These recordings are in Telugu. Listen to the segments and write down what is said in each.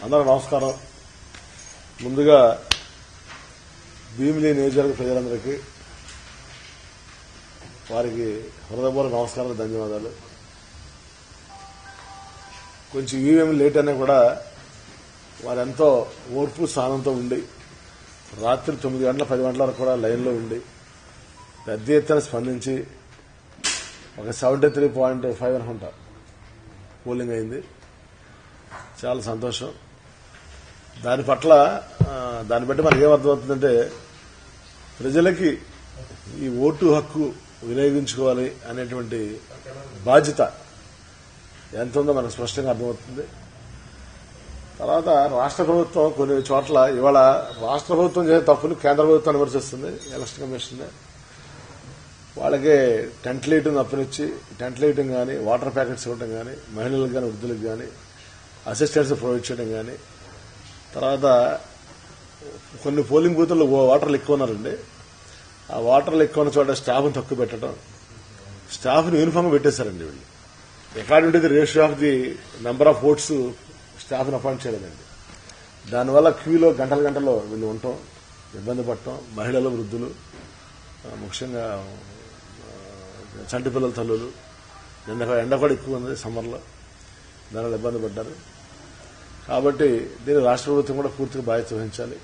అందరూ నమస్కారం. ముందుగా భీమిలి నియోజకవర్గ ప్రజలందరికీ వారికి హృదయపూర్వక నమస్కారాలు, ధన్యవాదాలు. కొంచెం ఈవీఎం లేట్ అయినా కూడా వారెంతో ఓర్పు సహనంతో ఉండి రాత్రి 9 గంటల 10 గంటల వరకు కూడా లైన్లో ఉండి పెద్ద ఎత్తున స్పందించి ఒక 73.5 అనుకుంటా పోలింగ్ అయింది. చాలా సంతోషం. దాని పట్ల దాన్ని బట్టి మనకి ఏమర్థమవుతుందంటే ప్రజలకి ఈ ఓటు హక్కు వినియోగించుకోవాలి అనేటువంటి బాధ్యత ఎంత ఉందో మనకు స్పష్టంగా అర్థమవుతుంది. తర్వాత రాష్ట్ర ప్రభుత్వం కొన్ని చోట్ల ఇవాళ రాష్ట్ర ప్రభుత్వం చేసే తప్పులు కేంద్ర ప్రభుత్వం విమర్శిస్తుంది. ఎలక్షన్ కమిషన్ వాళ్ళకి టెంట్ లైటింగ్ అప్పనిచ్చి టెంట్ లైటింగ్ కానీ వాటర్ ప్యాకెట్స్ ఇవ్వడం కానీ మహిళలకు కానీ వృద్ధులకు కానీ అసిస్టెంట్స్ ప్రొవైడ్ చేయడం కానీ, తర్వాత కొన్ని పోలింగ్ బూతుల్లో వాటర్లు ఎక్కువ ఉన్నారండి. ఆ వాటర్లు ఎక్కువ ఉన్న చోట స్టాఫ్ను తక్కువ పెట్టడం, స్టాఫ్ను యూనిఫామ్ పెట్టేశారండి వీళ్ళు. According to the ratio of the number of votes స్టాఫ్ను అపాయింట్ చేయలేదండి. దానివల్ల క్యూలో గంటల గంటలో వీళ్ళు ఉండటం, ఇబ్బంది పడటం, మహిళలు వృద్ధులు, ముఖ్యంగా చంటి పిల్లల తల్లులు, ఎండ కూడా ఎక్కువ ఉంది సమ్మర్లో, దానివల్ల ఇబ్బంది పడ్డారు. కాబట్టి దీన్ని రాష్ట్ర ప్రభుత్వం కూడా పూర్తిగా బాధ్యత వహించాలి.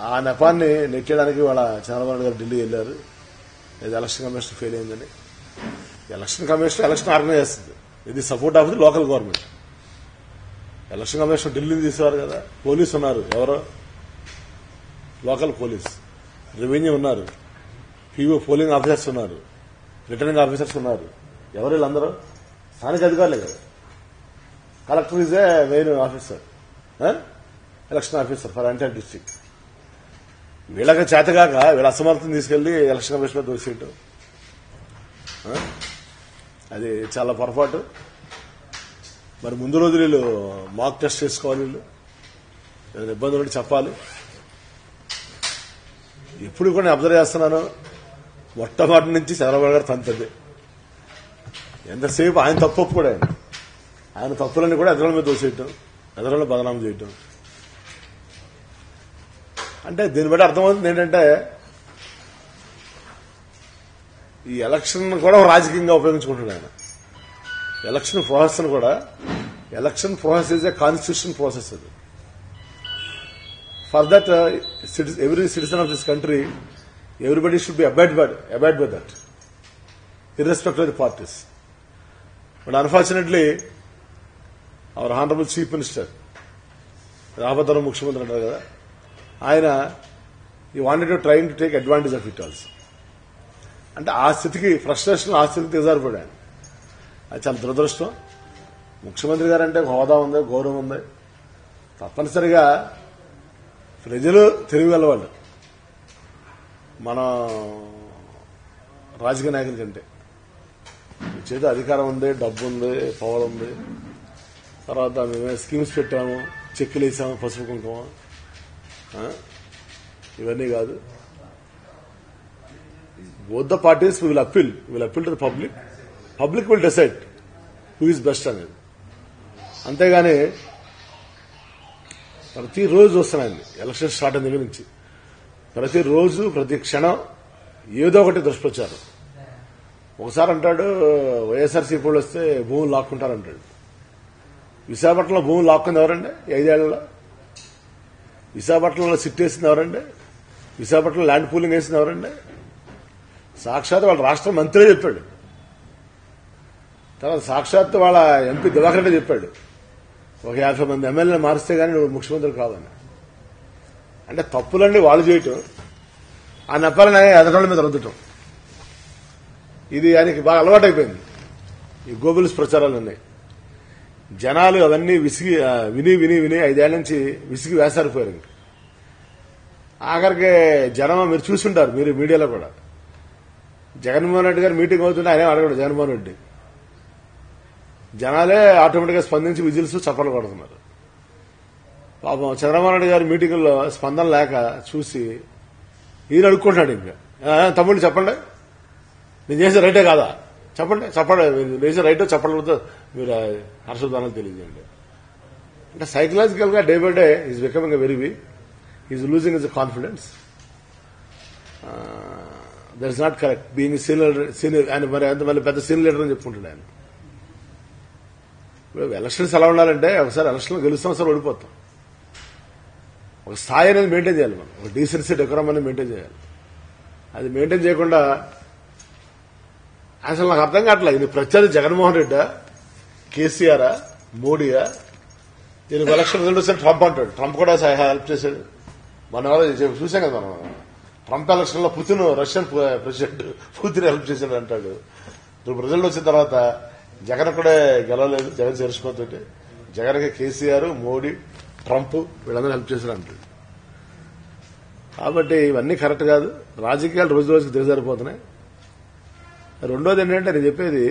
ఆ నెపాన్ని నెట్టేయడానికి వాళ్ళ చంద్రబాబు నాయుడు గారు ఢిల్లీ వెళ్లారు. ఇది ఎలక్షన్ కమిషన్ ఫెయిల్ అయిందని. ఎలక్షన్ కమిషన్ ఎలక్షన్ ఆర్గనైజ్ చేస్తుంది. ఇది support of the local government. Election commission ఢిల్లీని తీసేవారు కదా. పోలీసు ఉన్నారు, ఎవరో లోకల్ పోలీస్, రెవెన్యూ ఉన్నారు, పీఓ పోలింగ్ ఆఫీసర్స్ ఉన్నారు, రిటర్నింగ్ ఆఫీసర్స్ ఉన్నారు. ఎవరు వీళ్ళందరూ? స్థానిక అధికారులే కదా. Collector is a main officer, election officer for entire district. వీళ్ళకి చేతగాక వీళ్ళ అసమర్థం తీసుకెళ్లి ఎలక్షన్ కమిషన్ మీద దోసేయటం, అది చాలా పొరపాటు. మరి ముందు రోజు వీళ్ళు మాక్ టెస్ట్ చేసుకోవాలి. వీళ్ళు ఏదైనా ఇబ్బంది ఉంటే చెప్పాలి. ఎప్పుడు కూడా నేను అబ్జర్వ్ చేస్తున్నాను, మొట్టమొదటి నుంచి చంద్రబాబు గారు తంతది. ఎంతసేపు ఆయన తప్పు కూడా ఆయన తప్పులన్నీ కూడా ఎదురుల మీద దోసేయటం, ఎదురులను బదనామం చేయటం. అంటే దీన్ని బట్టి అర్థమవుతుంది ఏంటంటే ఈ ఎలక్షన్ కూడా రాజకీయంగా ఉపయోగించుకుంటున్నాడు ఆయన. ఎలక్షన్ ప్రాసెస్ కూడా, election process is a constitution process. అది for that every citizen of this country, everybody should be abide by that, irrespective of the parties. But unfortunately, our honorable chief minister, Rahabadaram Mukhyamanthri antaru kada, ఆయన he wanted to try to take advantage of it also. అంటే ఆ స్థితికి ఫ్రస్ట్రేషన్, ఆ స్థితికి దిగజారిపోయాడు. అది చాలా దురదృష్టం. ముఖ్యమంత్రి గారు అంటే హోదా ఉంది, గౌరవం ఉంది. తప్పనిసరిగా ప్రజలు తెలివిగలవాళ్ళు మన రాజకీయ నాయకుల కంటే. చేతి అధికారం ఉంది, డబ్బు ఉంది, పవర్ ఉంది. తర్వాత మేమే స్కీమ్స్ పెట్టాము, చెక్కులు వేసాము, పసుపు కుంకుమ, ఇవన్నీ కాదు. Both the parties will appeal to the public will decide who is best అనేది. అంతేగాని ప్రతిరోజు చూస్తున్నాయండి ఎలక్షన్ స్టార్ట్ అయిన దగ్గర నుంచి ప్రతిరోజు ప్రతి క్షణం ఏదో ఒకటి దుష్ప్రచారం. ఒకసారి అంటాడు వైఎస్ఆర్సీపీ వాళ్ళు వస్తే భూములు లాక్కుంటారంటాడు. విశాఖపట్నంలో భూములు లాక్కుంది ఎవరండి? 5 ఏళ్లలో విశాఖపట్నంలో సిట్ వేసింది ఎవరండి? విశాఖపట్నంలో ల్యాండ్ పూలింగ్ వేసింది ఎవరండి? సాక్షాత్ వాళ్ళ రాష్ట్ర మంత్రి చెప్పాడు. తర్వాత సాక్షాత్ వాళ్ళ ఎంపీ దివాకర్ రెడ్డి చెప్పాడు, ఒక 50 మంది ఎమ్మెల్యేలు మారిస్తే గానీ నువ్వు ముఖ్యమంత్రి కాదని. అంటే తప్పులన్నీ వాళ్ళు చేయటం, ఆ నెపాలని ఎదరోళ్ళ మీద రుద్దటం, ఇది ఆయనకి బాగా అలవాటైపోయింది. ఈ గోబుల్స్ ప్రచారాలన్నీ జనాలు అవన్నీ విని 5 ఏళ్ల నుంచి విసిగి వేసారిపోయారు. ఇంక ఆఖరికి జనం మీరు చూసుంటారు, మీరు మీడియాలో కూడా, జగన్మోహన్ రెడ్డి గారు మీటింగ్ అవుతుంటే ఆయన అడగడు. జగన్మోహన్ రెడ్డి జనాలే ఆటోమేటిక్ గా స్పందించి విజిల్స్ చప్పట్లు కొడుతున్నారు. పాపం చంద్రబాబు నాయుడు గారి మీటింగుల్లో స్పందన లేక చూసి ఈయన అడుక్కుంటున్నాడు. ఇంకా తమ్ముళ్ళు చెప్పండి, నేను చేసే రైటే కాదా చెప్పండి, మీరు చేసే రైటో చెప్పడంతో మీరు హర్షధ్వానాలు తెలియజేయండి. అంటే సైకలాజికల్ గా day by day is becoming very weak, is losing his confidence. That is not correct. Being senior ఆయన మరి అంత మళ్ళీ పెద్ద సీనియర్ లీడర్ అని చెప్పుకుంటాడు ఆయన. ఇప్పుడు ఎలక్షన్స్ ఎలా ఉండాలంటే ఒకసారి ఎలక్షన్లో గెలుస్తాం, ఒకసారి ఓడిపోతాం. ఒక స్థాయి అనేది మెయింటైన్ చేయాలి మనం, ఒక డీసెన్సీ డెకోరం అనేది మెయింటైన్ చేయాలి. అది మెయింటైన్ చేయకుండా అసలు నాకు అర్థం కావట్లేదు. ఇది ప్రత్యర్థి జగన్మోహన్ రెడ్డా, కేసీఆర్, మోడీయా? నేను ఎలక్షన్ రిజల్ట్ వస్తే ట్రంప్ అంటాడు. ట్రంప్ కూడా హెల్ప్ చేశాడు. మనం చూసాం కదా, మనం ట్రంప్ ఎలక్షన్ లో Putin, Russian president Putin help చేశాడు అంటాడు. రేపు రిజల్ట్ వచ్చిన తర్వాత జగన్ కూడా గెలవలేదు, జగన్ చేర్చుకోతుంటే జగన్కి కేసీఆర్, మోడీ, ట్రంప్ వీళ్ళందరూ హెల్ప్ చేశారు అంటాడు. కాబట్టి ఇవన్నీ కరెక్ట్ కాదు. రాజకీయాలు రోజు రోజుకి దిగజారిపోతున్నాయి. రెండోది ఏంటంటే నేను చెప్పేది,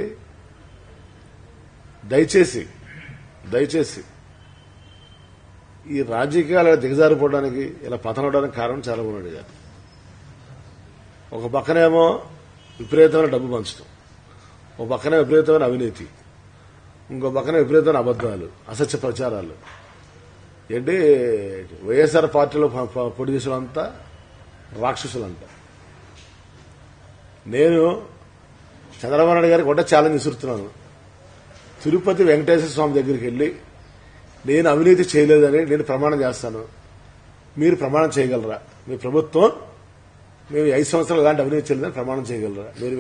దయచేసి ఈ రాజకీయాలు దిగజారిపోవడానికి, ఇలా పతనవడానికి కారణం చంద్రబాబు నాయుడు గారు. ఒక పక్కనేమో విపరీతమైన డబ్బు పంచడం, ఒక పక్కనే విపరీతమైన అవినీతి, ఇంకో పక్కన విపరీతమైన అబద్దాలు, అసత్య ప్రచారాలు. ఏంటి వైఎస్ఆర్ పార్టీలో పొడి చేసేవాళ్ళంతా రాక్షసులంతా. నేను చంద్రబాబు నాయుడు గారికి ఒకటే ఛాలెంజ్ విసురుతున్నాను. తిరుపతి వెంకటేశ్వర స్వామి దగ్గరికి వెళ్లి నేను అవినీతి చేయలేదని నేను ప్రమాణం చేస్తాను, మీరు ప్రమాణం చేయగలరా? మీ ప్రభుత్వం మేము 5 సంవత్సరాలు ఎలాంటి అవినీతి చేయలేదని ప్రమాణం చేయగలరా? మీరు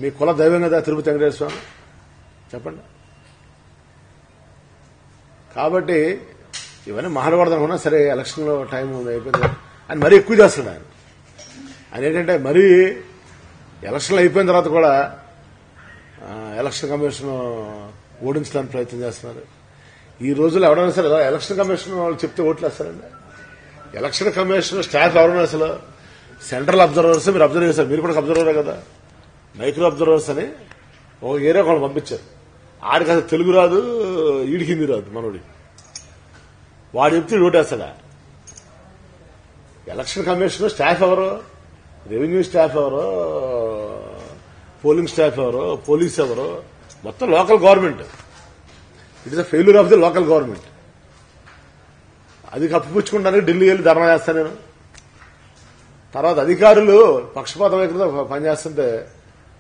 మీ కుల దైవం కదా తిరుపతి వెంకటేశ్వర స్వామి, చెప్పండి. కాబట్టి ఇవన్నీ మాట్లాడదామన్నా సరే, ఎలక్షన్ లో టైం అయిపోయింది అని మరీ ఎక్కువ చేస్తున్నాడు ఆయన. ఆయన ఏంటంటే మరీ ఎలక్షన్లు అయిపోయిన తర్వాత కూడా ఎలక్షన్ కమిషన్ ఓడించడానికి ప్రయత్నం చేస్తున్నారు. ఈ రోజుల్లో ఎవరైనా సరే ఎలక్షన్ కమిషన్ వాళ్ళు చెప్తే ఓట్లు వేస్తారండి. ఎలక్షన్ కమిషన్ స్టాఫ్ ఎవరైనా అసలు సెంట్రల్ అబ్జర్వర్స్, మీరు అబ్జర్వ్ చేశారు, మీరు కూడా అబ్జర్వరే కదా, మైక్రో అబ్జర్వర్స్ అని ఒక ఏరియా వాళ్ళు పంపించారు. ఆడికి అసలు తెలుగు రాదు, ఈడికి హిందీ రాదు మనోడి. వాడు చెప్తే ఓటేస్తాడా? ఎలక్షన్ కమిషన్ స్టాఫ్ ఎవరు? రెవెన్యూ స్టాఫ్ ఎవరు? పోలింగ్ స్టాఫ్ ఎవరు? పోలీస్ ఎవరు? మొత్తం local government. It is a failure of the local government. అది కప్పిపుచ్చుకుంటానికి ఢిల్లీ వెళ్ళి ధర్నా చేస్తాను నేను. తర్వాత అధికారులు పక్షపాత వైఖరితో పనిచేస్తుంటే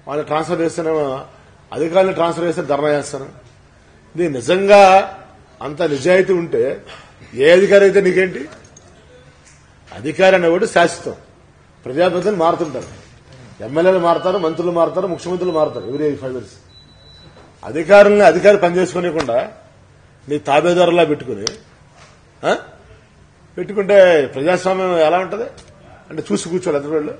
వాళ్ళని ట్రాన్స్ఫర్ చేస్తేనేమో అధికారులను ట్రాన్స్ఫర్ చేస్తే ధర్నా చేస్తాను. ఇది నిజంగా అంత నిజాయితీ ఉంటే ఏ అధికారి అయితే నీకేంటి? అధికారి అనేవాడు శాశ్వతం. ప్రజాప్రతినిధులు మారుతుంటారు, ఎమ్మెల్యేలు మారుతారు, మంత్రులు మారుతారు, ముఖ్యమంత్రులు మారుతారు ఎవ్రీ 5 years. అధికారి పనిచేసుకోనికుండా నీ తాబేదారులా పెట్టుకుంటే ప్రజాస్వామ్యం ఎలా ఉంటుంది అంటే చూసి కూర్చోవాలి ఎదురు.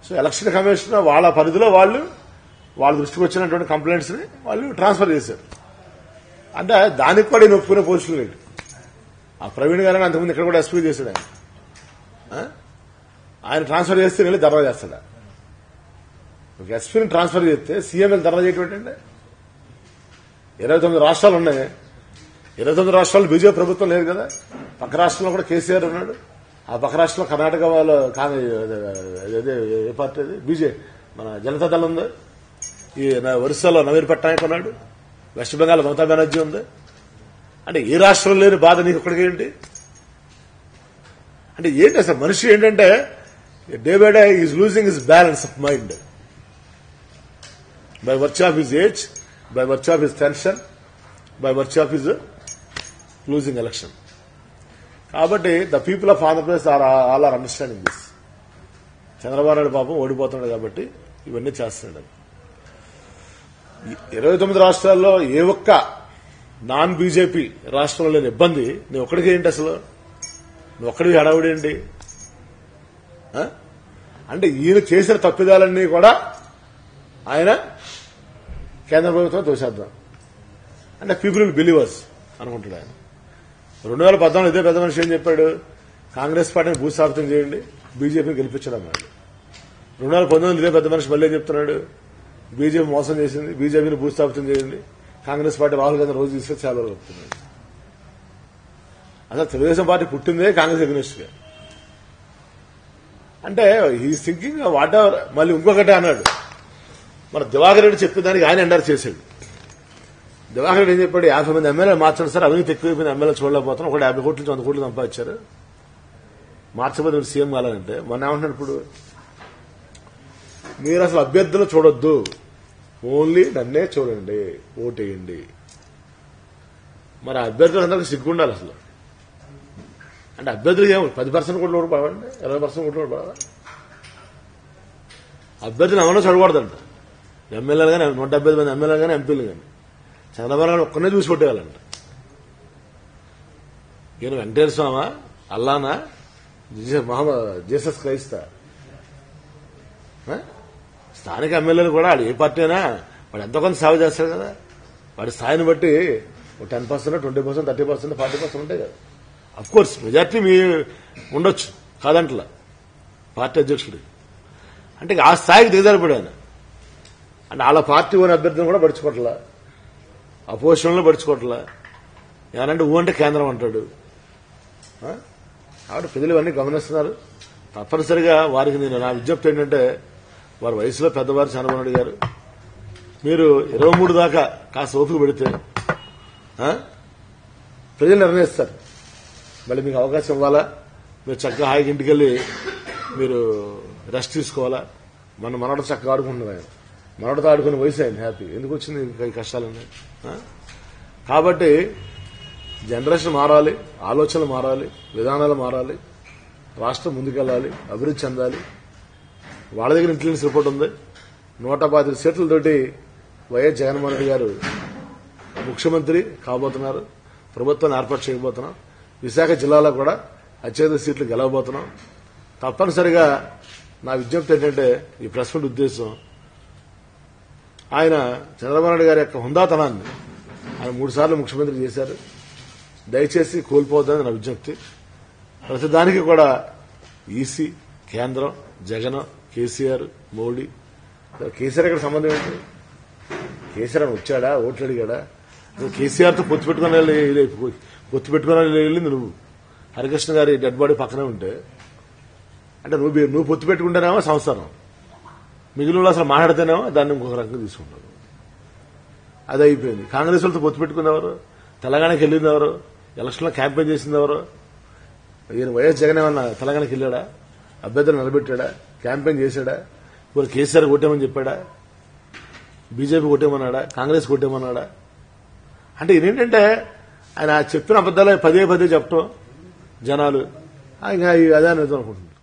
సో ఎలక్షన్ కమిషన్ వాళ్ళ పరిధిలో వాళ్ళ దృష్టికి వచ్చినటువంటి కంప్లైంట్స్ ని వాళ్ళు ట్రాన్స్ఫర్ చేశారు. అంటే దానికి కూడా నేను ఒప్పుకునే పొజిషన్ లేదు. ఆ ప్రవీణ్ గారిని అంతకుముందు ఇక్కడ కూడా ఎస్పీ చేశాడు ఆయన ట్రాన్స్ఫర్ చేస్తే వెళ్ళి ధర్నా చేస్తాడా? ఒక ఎస్పీని ట్రాన్స్ఫర్ చేస్తే సీఎం వెళ్ళి ధర్నా చేయటం. 29 రాష్ట్రాలు ఉన్నాయి. 29 రాష్ట్రాలు బీజేపీ ప్రభుత్వం లేదు కదా. పక్క రాష్ట్రంలో కూడా కేసీఆర్ ఉన్నాడు. ఆ పక్క రాష్ట్రంలో కర్ణాటక వాళ్ళు ఏ పార్టీ అది? బీజేపీ, మన జనతాదళ ఉంది. ఈ ఒరిస్సాలో నవీన్ పట్నాయక్ ఉన్నాడు. వెస్ట్ బెంగాల్ మమతా బెనర్జీ ఉంది. అంటే ఏ రాష్ట్రంలో లేని బాధ నీకు ఒక్కడికి ఏంటి? అంటే ఏంటి అసలు మనిషి ఏంటంటే day by day is losing his balance of mind by virtue of his age, by virtue of his tension, by virtue of his losing election. కాబట్టి the people of Andhra Pradesh all are understanding this. Chandrababu Naidu పాపం ఓడిపోతున్నాడు కాబట్టి ఇవన్నీ చేస్తున్నాడు. 29 రాష్ట్రాల్లో ఏ ఒక్క నాన్ బీజేపీ రాష్ట్రంలో లేని ఇబ్బంది నువ్వు ఒక్కడికి ఏంటి? అసలు నువ్వు ఒక్కడికి హడావుడి ఏంటి? అంటే ఈయన చేసిన తప్పిదాలన్నీ కూడా ఆయన కేంద్ర ప్రభుత్వం తోసేద్దాం అంటే పీపుల్ విల్ బిలీవర్స్ అనుకుంటాడు ఆయన. 2014 ఇదే పెద్ద మనిషి ఏం చెప్పాడు? కాంగ్రెస్ పార్టీని భూస్థాపితం చేయండి, బీజేపీని గెలిపించడం అన్నాడు. 2019 ఇదే పెద్ద మనిషి మళ్ళీ చెప్తున్నాడు, బీజేపీ మోసం చేసింది, బీజేపీని భూస్థాపితం చేయండి, కాంగ్రెస్ పార్టీ రాహుల్ గాంధీ రోజు తీసుకొని చాలా చెప్తున్నాడు. అసలు తెలుగుదేశం పార్టీ పుట్టిందే కాంగ్రెస్ ఎగ్నెస్ట్ గా. అంటే హీస్ థింకింగ్ వాట్ ఎవర్. మళ్ళీ ఇంకొకటి అన్నాడు, మన దివాకర్ రెడ్డి చెప్పేదానికి ఆయన ఎండర్ చేశాడు. దివాకర్ రెడ్డి ఏం చెప్పాడు, 50 మంది ఎమ్మెల్యేలు మార్చండి సార్, అవినీతి ఎక్కువైపోయింది, ఎమ్మెల్యే చూడలేకపోతున్నాం, ఒక 50 కోట్ల నుంచి 100 కోట్లు సంపాదించారు, మార్చబోతే మీరు సీఎం కావాలంటే మొన్న ఏమంటున్నాడు, ఇప్పుడు మీరు అసలు అభ్యర్థులు చూడొద్దు, ఓన్లీ నన్నే చూడండి, ఓటేయండి. మరి అభ్యర్థులందరికీ సిగ్గుండాలి అసలు. అంటే అభ్యర్థులు ఏమో 10% కూడా ఓటు పడాలండి, 20% కూడా ఓటు పడాలా? అభ్యర్థులు ఎవరో చూడకూడదంట, ఎమ్మెల్యేలు కానీ 175 మంది ఎమ్మెల్యేలు కానీ ఎంపీలు కానీ చంద్రబాబు గారు ఒక్కనే చూసి కొట్టేయాలంట. ఈయన వెంకటేశ్వర స్వామి, అల్లానా, జీసస్ క్రైస్తా? స్థానిక ఎమ్మెల్యేలు కూడా వాడు ఏ పార్టీ అయినా వాడు ఎంతో కొంత సేవ చేస్తాడు కదా, వాడి స్థాయిని బట్టి 10%, 20%, 30%, 40% ఉంటాయి కదా. అఫ్ కోర్స్ మెజార్టీ మీ ఉండొచ్చు, కాదంటలా పార్టీ అధ్యక్షుడు అంటే ఆ స్థాయికి దిగజారిపోయాడు. అంటే వాళ్ళ పార్టీ ఓని అభ్యర్థిని కూడా పడుచుకోవట్లా, అపోజిషన్లో పడుచుకోవట్లా. ఏమంటే ఊ అంటే కేంద్రం అంటాడు. కాబట్టి ప్రజలు ఇవన్నీ గమనిస్తున్నారు. తప్పనిసరిగా వారికి నేను నా విజ్ఞప్తి ఏంటంటే, వారి వయసులో పెద్దవారు చంద్రబాబు నాయుడు గారు, మీరు 23 దాకా కాస్త ఓపిక పెడితే ప్రజలు నిర్ణయిస్తారు. మళ్ళీ మీకు అవకాశం ఇవ్వాలా, మీరు చక్కగా హాయిగా ఇంటికి వెళ్ళి మీరు రెస్ట్ తీసుకోవాలా. మనోడు చక్కగా ఆడుకుంటున్నారు, ఆయన మనోడితో ఆడుకునే వయసు ఆయన హ్యాపీ. ఎందుకు వచ్చింది ఈ కష్టాలన్నీ? కాబట్టి జనరేషన్ మారాలి, ఆలోచనలు మారాలి, విధానాలు మారాలి, రాష్ట్రం ముందుకెళ్లాలి, అభివృద్ధి చెందాలి. వాళ్ళ దగ్గర ఇంటెలిజెన్స్ రిపోర్ట్ ఉంది. 125 సీట్లతోటి వైఎస్ జగన్మోహన్ రెడ్డి గారు ముఖ్యమంత్రి కాబోతున్నారు, ప్రభుత్వాన్ని ఏర్పాటు చేయబోతున్నాం. విశాఖ జిల్లాలో కూడా అత్యధిక సీట్లు గెలవబోతున్నాం. తప్పనిసరిగా నా విజ్ఞప్తి ఏంటంటే, ఈ ప్రెస్ మీట్ ఉద్దేశం, ఆయన చంద్రబాబు నాయుడు గారి యొక్క హుందాతనాన్ని ఆయన 3 సార్లు ముఖ్యమంత్రి చేశారు, దయచేసి కోల్పోవద్దని నా విజ్ఞప్తి. ప్రతిదానికి కూడా ఈసీ, కేంద్రం, జగన్, కేసీఆర్, మోడీ. కేసీఆర్ ఇక్కడ సంబంధం ఏంటి? కేసీఆర్ వచ్చాడా, ఓట్లు అడిగాడా? కేసీఆర్తో పొత్తు పెట్టుకుని వెళ్ళింది నువ్వు. హరికృష్ణ గారి డెడ్ బాడీ పక్కనే ఉంటే అంటే నువ్వు పొత్తు పెట్టుకుంటేనేమో సంవత్సరం, మిగిలిన అసలు మాట్లాడితేనేమో దాన్ని ఇంకొక రకంగా తీసుకుంటారు. అది అయిపోయింది. కాంగ్రెస్ వాళ్ళతో పొత్తు పెట్టుకునేవారు, తెలంగాణకి వెళ్ళింది ఎవరు, ఎలక్షన్లో క్యాంపెయిన్ చేసింది ఎవరు? ఈయన వైఎస్ జగన్ ఏమన్నా తెలంగాణకి వెళ్ళాడా, అభ్యర్థులు నిలబెట్టాడా, క్యాంపెయిన్ చేశాడా? ఇప్పుడు కేసీఆర్ కొట్టేమని చెప్పాడా, బీజేపీ కొట్టేమన్నాడా, కాంగ్రెస్ కొట్టేమన్నాడా? అంటే ఇదేంటంటే ఆయన చెప్పిన అబద్దాలే పదే చెప్పటం, జనాలు ఇంకా అదే నిజం అనుకుంటున్నారు.